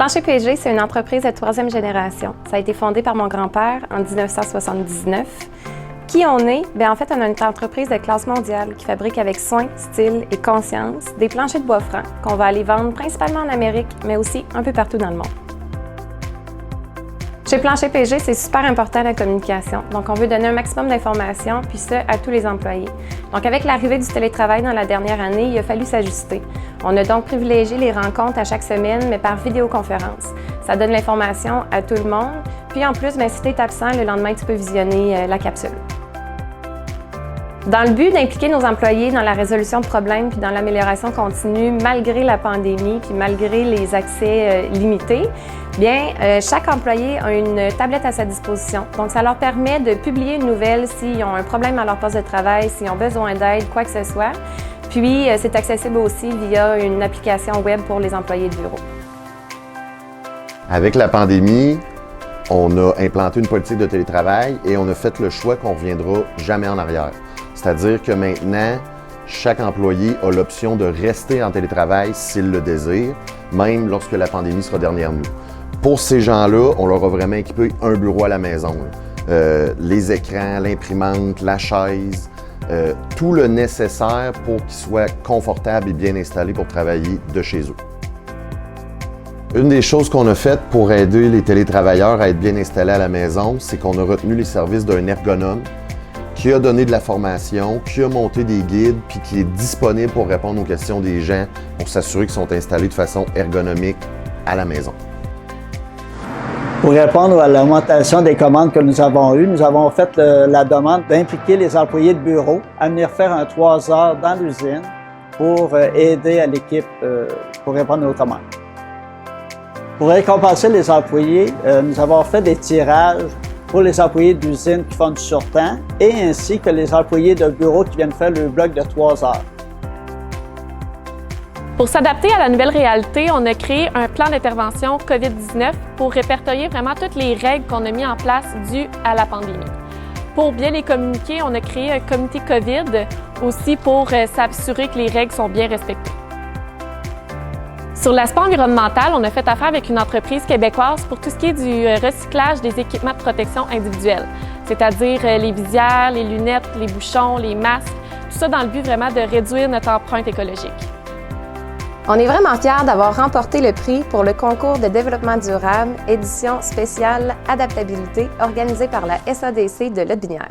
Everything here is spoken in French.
Plancher PG, c'est une entreprise de troisième génération. Ça a été fondé par mon grand-père en 1979. Qui on est? Bien, en fait, on a une entreprise de classe mondiale qui fabrique avec soin, style et conscience des planchers de bois franc qu'on va aller vendre principalement en Amérique, mais aussi un peu partout dans le monde. Chez Plancher PG, c'est super important la communication. Donc, on veut donner un maximum d'informations, puis ça à tous les employés. Donc, avec l'arrivée du télétravail dans la dernière année, il a fallu s'ajuster. On a donc privilégié les rencontres à chaque semaine, mais par vidéoconférence. Ça donne l'information à tout le monde. Puis en plus, bien, si tu es absent, le lendemain, tu peux visionner la capsule. Dans le but d'impliquer nos employés dans la résolution de problèmes puis dans l'amélioration continue, malgré la pandémie puis malgré les accès limités, bien, chaque employé a une tablette à sa disposition. Donc, ça leur permet de publier une nouvelle s'ils ont un problème à leur poste de travail, s'ils ont besoin d'aide, quoi que ce soit. Puis, c'est accessible aussi via une application web pour les employés de bureau. Avec la pandémie, on a implanté une politique de télétravail et on a fait le choix qu'on ne reviendra jamais en arrière. C'est-à-dire que maintenant, chaque employé a l'option de rester en télétravail s'il le désire, même lorsque la pandémie sera derrière nous. Pour ces gens-là, on leur a vraiment équipé un bureau à la maison. Les écrans, l'imprimante, la chaise, tout le nécessaire pour qu'ils soient confortables et bien installés pour travailler de chez eux. Une des choses qu'on a faites pour aider les télétravailleurs à être bien installés à la maison, c'est qu'on a retenu les services d'un ergonome qui a donné de la formation, qui a monté des guides, puis qui est disponible pour répondre aux questions des gens pour s'assurer qu'ils sont installés de façon ergonomique à la maison. Pour répondre à l'augmentation des commandes que nous avons eues, nous avons fait la demande d'impliquer les employés de bureau à venir faire un 3 heures dans l'usine pour aider à l'équipe pour répondre aux commandes. Pour récompenser les employés, nous avons fait des tirages pour les employés d'usine qui font du surtemps et ainsi que les employés de bureau qui viennent faire le bloc de 3 heures. Pour s'adapter à la nouvelle réalité, on a créé un plan d'intervention COVID-19 pour répertorier vraiment toutes les règles qu'on a mises en place dues à la pandémie. Pour bien les communiquer, on a créé un comité COVID aussi pour s'assurer que les règles sont bien respectées. Sur l'aspect environnemental, on a fait affaire avec une entreprise québécoise pour tout ce qui est du recyclage des équipements de protection individuels, c'est-à-dire les visières, les lunettes, les bouchons, les masques, tout ça dans le but vraiment de réduire notre empreinte écologique. On est vraiment fiers d'avoir remporté le prix pour le concours de développement durable, édition spéciale adaptabilité, organisé par la SADC de Lotbinière.